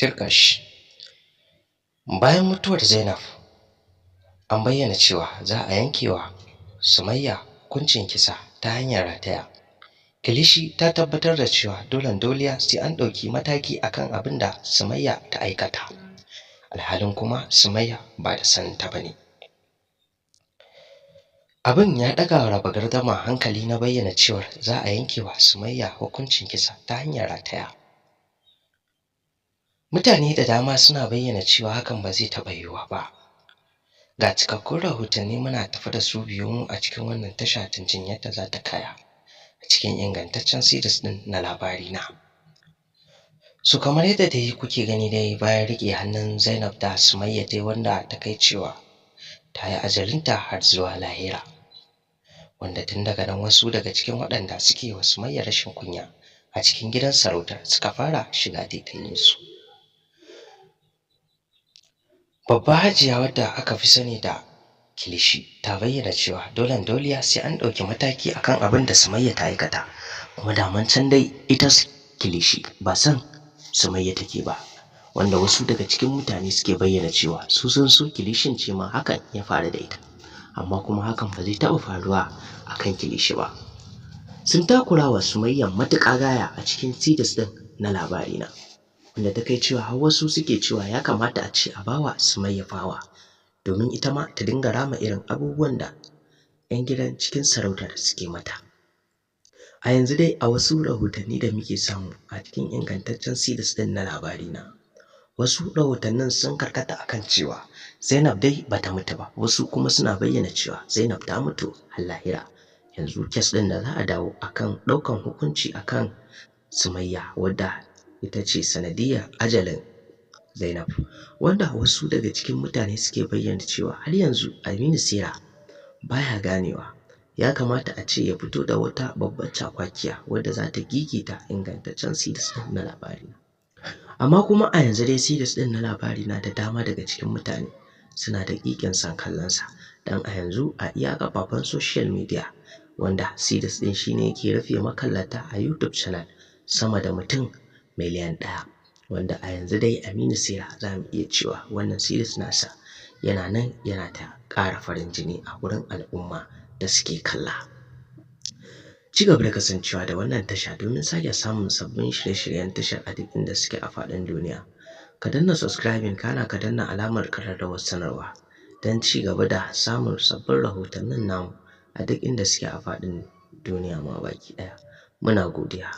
Tirkash. Bayan mutuwar Zainab, an bayyana cewa za a yankewa Sumayya hukuncin kisa ta hanyar rataya. Kilishi ta tabbatar da cewa dolen doliya sai an ɗauki mataki akan abin da Sumayya ta aikata. Alhalin kuma Sumayya ba da saninta ba ne. Abin ya ɗaga raba gardama hankali na bayyana cewar za a yankewa Sumayya hukuncin kisa ta hanyar rataya. Mutane da dama suna bayyana cewa hakan ba zai taɓa yiwuwa ba. Ga cikakkun rahotanni muna tafi da su, biyo mu a cikin wannan tasha don jin yadda za ta kaya a cikin ingantaccen series ɗin na Labarina. So kamar yadda dai kuke gani dai, bayan riƙe hannun Zainab da Sumayya dai, wanda ta kai cewa ta yi ajalinta har zuwa lahira, wanda tun daga nan wasu daga cikin waɗanda suke wa Sumayya rashin kunya a cikin gidan sarautar suka fara shiga taitayinsu. Babba Hajiya, wadda aka fi sani da Kilishi, ta bayyana cewa dolen doliya sai an ɗauki mataki akan abin da Sumayya ta aikata, kuma daman can dai ita Kilishi ba san Sumayya take ba, wanda wasu daga cikin mutane suke bayyana cewa su sun so Kilishin ce ma hakan ya faru da ita, amma kuma hakan ba zai taɓa faruwa akan Kilishi ba. Sun takura wa Sumayya matuƙa gaya a cikin series ɗin na Labarina, wanda ta kai cewa har wasu suke cewa ya kamata a ce a bawa Sumayya fawa, domin ita ma ta dinga rama irin abubuwan da 'yan gidan cikin sarautar suke mata. A yanzu dai a wasu rahotanni da muke samu a cikin ingantaccen series ɗin na Labarina, wasu rahotannin sun karkata akan cewa Zainab dai bata mutu ba, wasu kuma suna bayyana cewa Zainab ta mutu har lahira. Yanzu kes ɗin da za a dawo akan ɗaukan hukunci akan Sumayya, wadda ita ce sanadiyyar ajalin Zainab, wanda wasu daga cikin mutane suke bayyana cewa har yanzu Aminu Saira baya ganewa. Ya kamata a ce ya fito da wata babbar cakwakiya wadda za ta gigita ingantaccen series ɗin na Labarina. Amma kuma a yanzu dai series ɗin na Labarina da dama daga cikin mutane suna da ƙiƙin son kallonsa, dan a yanzu a iya kafafen social media, wanda series ɗin shine yake rufe makallata a YouTube channel sama da mutum miliyan 1, wanda a yanzu dai Aminu Saira za mu iya cewa wannan series nasa yana nan yana ta ƙara farin jini a wurin al'umma da suke kalla. Ci gaba da kasancewa da wannan tasha domin sake samun sabbin shirye-shiryen tashar a duk inda suke a faɗin duniya. Ka danna subscribing, kana ka danna alamar ƙararrawar sanarwa don ci gaba da samun sabbin rahotannin namu a duk inda suke a faɗin duniya ma baki ɗaya. Muna godiya.